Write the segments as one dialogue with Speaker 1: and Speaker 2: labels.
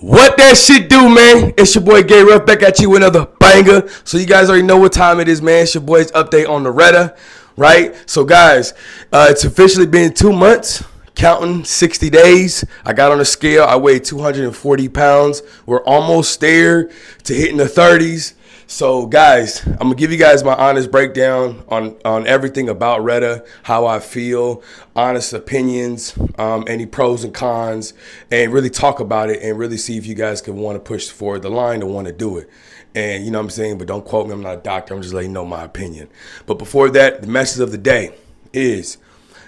Speaker 1: What that shit do, man? It's your boy Gay Ruff back at you with another banger. So you guys already know what time it is, man. It's your boy's update on the Reta, right? So guys, it's officially been 2 months, counting 60 days. I got on a scale. I weighed 240 pounds. We're almost there to hitting the 30s. So guys, I'm gonna give you guys my honest breakdown on everything about Reta, how I feel, honest opinions, any pros and cons, and really talk about it and really see if you guys can want to push forward the line and want to do it. And you know what I'm saying, but don't quote me, I'm not a doctor, I'm just letting you know my opinion. But before that, the message of the day is,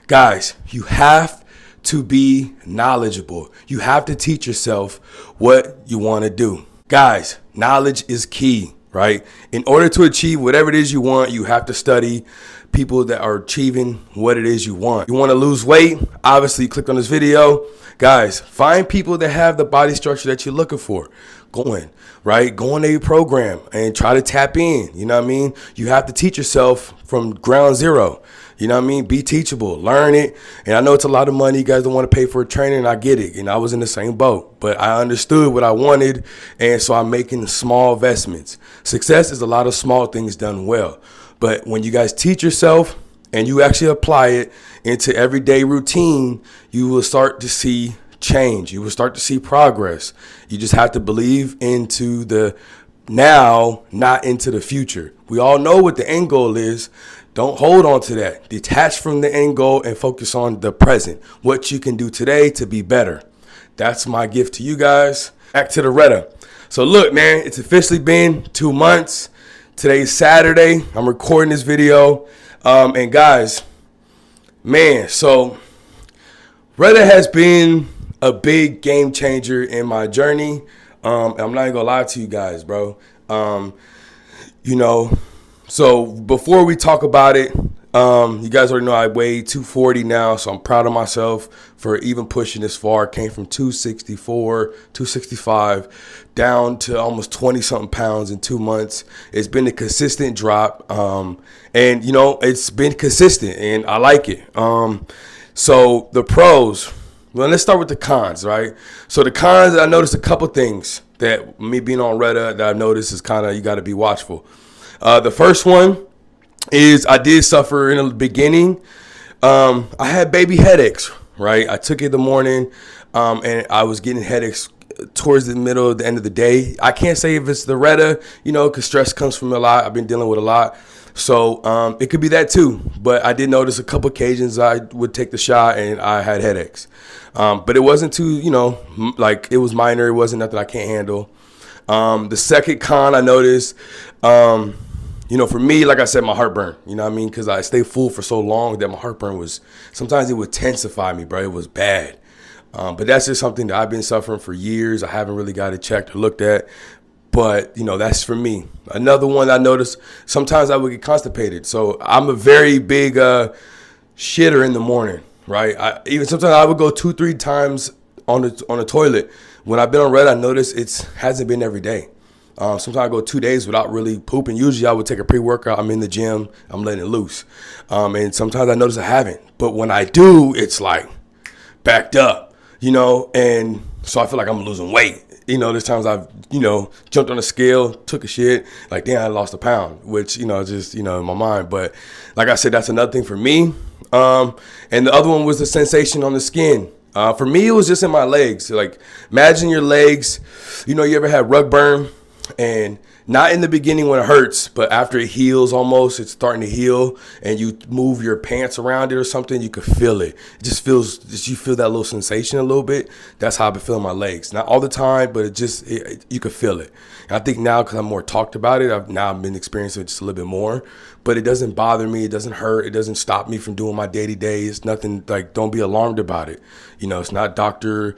Speaker 1: guys, you have to be knowledgeable. You have to teach yourself what you want to do. Guys, knowledge is key. Right? In order to achieve whatever it is you want, you have to study people that are achieving what it is you want. You want to lose weight? Obviously, click on this video. Guys, find people that have the body structure that you're looking for. Go in, right? Go on a program and try to tap in. You know what I mean? You have to teach yourself from ground zero. You know what I mean? Be teachable, learn it. And I know it's a lot of money. You guys don't want to pay for a trainer, and I get it. And I was in the same boat, but I understood what I wanted. And so I'm making small investments. Success is a lot of small things done well. But when you guys teach yourself and you actually apply it into everyday routine, you will start to see change. You will start to see progress. You just have to believe into the now, not into the future. We all know what the end goal is. Don't hold on to that. Detach from the end goal and focus on the present. What you can do today to be better. That's my gift to you guys. Back to the Reta. So look, man, it's officially been 2 months. Today's Saturday. I'm recording this video. And guys, man, so Reta has been a big game changer in my journey. I'm not even gonna lie to you guys, bro. So before we talk about it, you guys already know I weigh 240 now, so I'm proud of myself for even pushing this far. Came from 264, 265, down to almost 20-something pounds in 2 months. It's been a consistent drop, and, you know, it's been consistent, and I like it. So the pros, well, let's start with the cons, right? So the cons, I noticed a couple things that me being on Reta that I've noticed is kind of, you got to be watchful. The first one is I did suffer in the beginning. I had baby headaches, right? I took it in the morning, and I was getting headaches towards the middle of the end of the day. I can't say if it's the Reta, you know, because stress comes from a lot. I've been dealing with a lot. So it could be that too. But I did notice a couple occasions I would take the shot and I had headaches. But it wasn't too, you know, like it was minor. It wasn't nothing I can't handle. The second con I noticed, you know, for me, like I said, my heartburn, you know what I mean? Because I stayed full for so long that my heartburn was, sometimes it would intensify me, bro. It was bad. But that's just something that I've been suffering for years. I haven't really got it checked or looked at. But, you know, that's for me. Another one I noticed, sometimes I would get constipated. So I'm a very big shitter in the morning, right? Even sometimes I would go 2-3 times on the toilet. When I've been on Reta, I noticed it hasn't been every day. Sometimes I go 2 days without really pooping. Usually I would take a pre-workout. I'm in the gym. I'm letting it loose. And sometimes I notice I haven't. But when I do, it's like backed up, you know. And so I feel like I'm losing weight. You know, there's times I've, you know, jumped on a scale, took a shit, like, damn, I lost a pound, which, you know, just, you know, in my mind. But like I said, that's another thing for me. And the other one was the sensation on the skin. For me, it was just in my legs. Like, imagine your legs, you know, you ever had rug burn? And not in the beginning when it hurts, but after it heals almost, it's starting to heal, and you move your pants around it or something, you could feel it. It just feels, you feel that little sensation a little bit. That's how I've been feeling my legs. Not all the time, but you could feel it. And I think now, because I'm more talked about it, I've been experiencing it just a little bit more. But it doesn't bother me. It doesn't hurt. It doesn't stop me from doing my day-to-day. It's nothing, like, don't be alarmed about it. You know, it's not doctor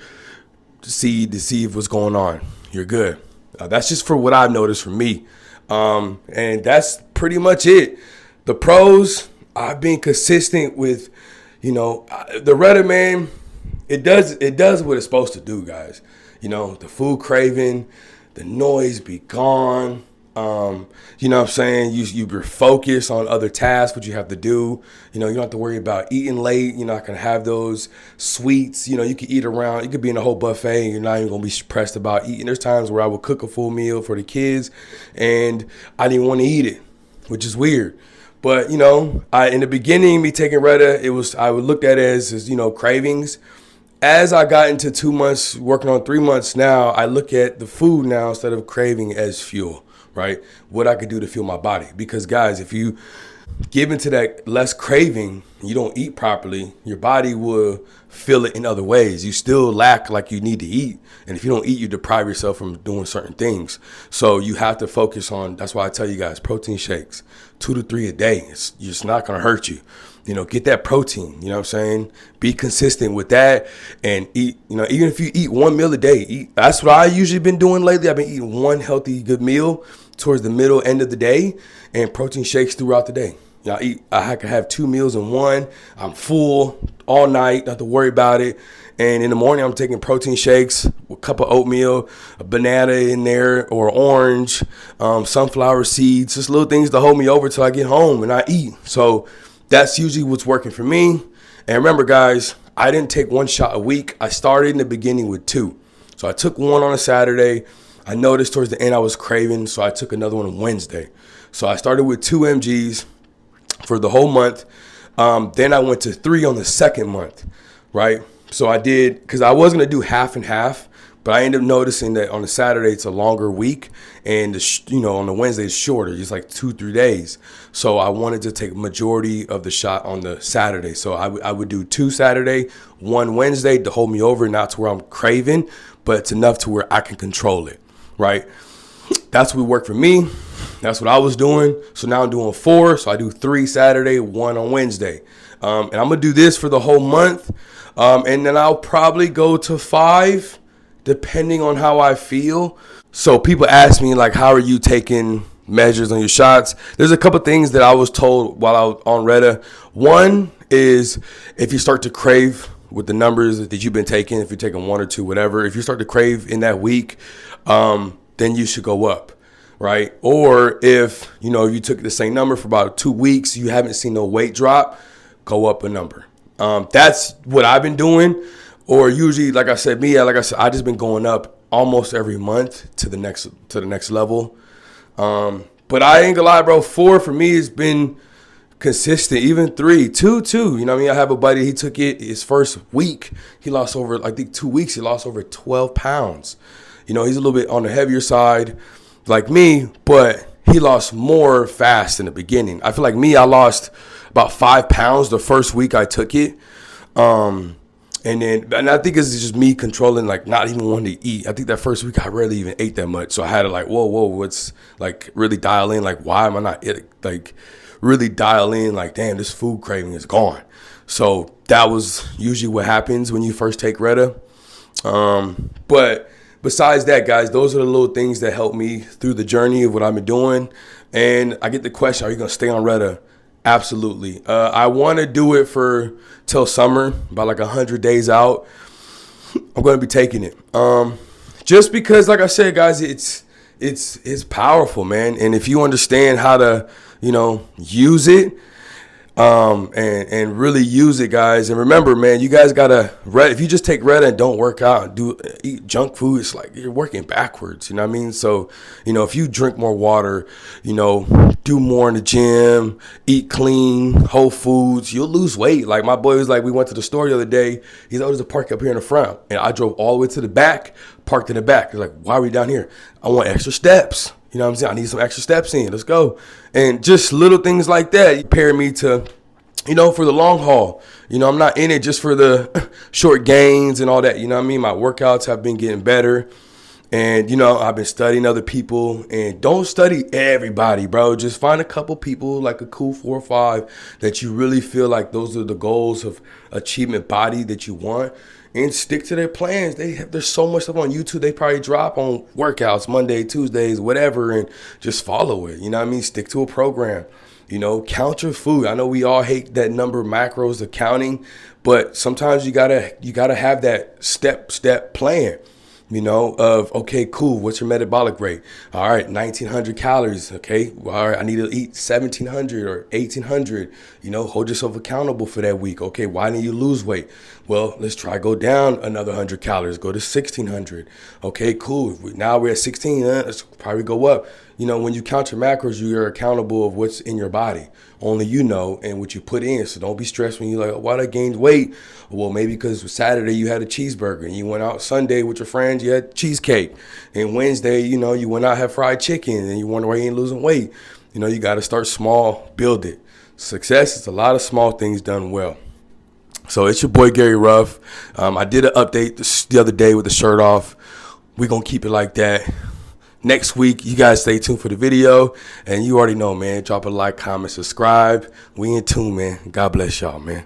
Speaker 1: to see what's going on. You're good. That's just for what I've noticed from me. And that's pretty much it. The pros, I've been consistent with, you know, the Reta, man, it does what it's supposed to do, guys. You know, the food craving, the noise be gone. You know what I'm saying? You're focused on other tasks, what you have to do. You know, you don't have to worry about eating late. You're not going to have those sweets. You know, you can eat around. You could be in a whole buffet and you're not even going to be stressed about eating. There's times where I would cook a full meal for the kids and I didn't want to eat it, which is weird. But, you know, in the beginning, me taking Retta, I would look at it as, you know, cravings. As I got into 2 months, working on 3 months now, I look at the food now instead of craving as fuel, right? What I could do to fuel my body. Because, guys, if you give into that less craving, you don't eat properly, your body will feel it in other ways. You still lack like you need to eat. And if you don't eat, you deprive yourself from doing certain things. So you have to focus on, that's why I tell you guys, protein shakes, 2 to 3 a day. It's just not going to hurt you. You know, get that protein, you know what I'm saying? Be consistent with that and eat, you know, even if you eat 1 meal a day, that's what I usually been doing lately. I've been eating one healthy, good meal towards the middle end of the day and protein shakes throughout the day. You know, I could have 2 meals in one. I'm full all night, not to worry about it. And in the morning, I'm taking protein shakes, a cup of oatmeal, a banana in there, or orange, sunflower seeds, just little things to hold me over till I get home and I eat. So that's usually what's working for me. And remember, guys, I didn't take 1 shot a week. I started in the beginning with 2. So I took one on a Saturday. I noticed towards the end I was craving, so I took another one on Wednesday. So I started with 2 mgs for the whole month. Then I went to 3 on the second month, right? So I did, because I was going to do half and half, but I ended up noticing that on the Saturday, it's a longer week. And, on the Wednesday, it's shorter, just like 2-3 days. So I wanted to take majority of the shot on the Saturday. So I would do 2 Saturday, 1 Wednesday to hold me over, not to where I'm craving, but it's enough to where I can control it, right? That's what worked for me. That's what I was doing. So now I'm doing 4. So I do 3 Saturday, 1 on Wednesday. And I'm going to do this for the whole month. And then I'll probably go to 5, depending on how I feel. So people ask me, like, how are you taking measures on your shots? There's a couple things that I was told while I was on Retta. One is if you start to crave with the numbers that you've been taking, if you're taking 1 or 2, whatever, if you start to crave in that week, then you should go up, right? Or if, you took the same number for about 2 weeks, you haven't seen no weight drop, go up a number. That's what I've been doing. Or usually, like I said, I just been going up almost every month to the next level. But I ain't gonna lie, bro. 4 for me has been consistent. Even 3, 2. You know what I mean? I have a buddy. He took it his first week. He lost over, I think 2 weeks. He lost over 12 pounds. He's a little bit on the heavier side, like me, but he lost more fast in the beginning. I feel like I lost about 5 pounds the first week I took it. And I think it's just me controlling, like, not even wanting to eat. I think that first week I rarely even ate that much. So I had to what's, like, really dial in, like, why am I not eating? Like, really dial in, like, damn, this food craving is gone. So that was usually what happens when you first take Retta. But besides that, guys, those are the little things that help me through the journey of what I've been doing. And I get the question, are you going to stay on Retta? Absolutely. I want to do it till summer, about like 100 days out. I'm going to be taking it. Just because, like I said, guys, it's powerful, man. And if you understand how to, use it, and really use it, guys. And remember, man, you guys gotta, if you just take Retta and don't work out and eat junk food, it's like you're working backwards. You know what I mean? So, if you drink more water, do more in the gym, eat clean, whole foods, you'll lose weight. Like my boy was like, we went to the store the other day. He's like, there's a park up here in the front. And I drove all the way to the back, parked in the back. He's like, why are we down here? I want extra steps. You know what I'm saying? I need some extra steps in. Let's go. And just little things like that prepare me to, for the long haul. I'm not in it just for the short gains and all that. You know what I mean? My workouts have been getting better. And, I've been studying other people. And don't study everybody, bro. Just find a couple people, like a cool 4 or 5, that you really feel like those are the goals of achievement body that you want. And stick to their plans. There's so much stuff on YouTube. They probably drop on workouts Monday, Tuesdays, whatever, and just follow it. You know what I mean? Stick to a program. Count your food. I know we all hate that number of macros, the counting, but sometimes you gotta have that step plan. of, okay, cool, what's your metabolic rate? All right, 1,900 calories, okay? All right, I need to eat 1,700 or 1,800. Hold yourself accountable for that week. Okay, why didn't you lose weight? Well, let's try go down another 100 calories, go to 1,600. Okay, cool. Now we're at 16, let's probably go up. When you count your macros, you're accountable of what's in your body. Only you know and what you put in. So don't be stressed when you're like, oh, why did I gain weight? Well, maybe because Saturday you had a cheeseburger, and you went out Sunday with your friends, you had cheesecake. And Wednesday, you went out had fried chicken, and you wonder why you ain't losing weight. You got to start small, build it. Success is a lot of small things done well. So it's your boy Gary Ruff. I did an update the other day with the shirt off. We're going to keep it like that. Next week, you guys stay tuned for the video. And you already know, man, drop a like, comment, subscribe. We in tune, man. God bless y'all, man.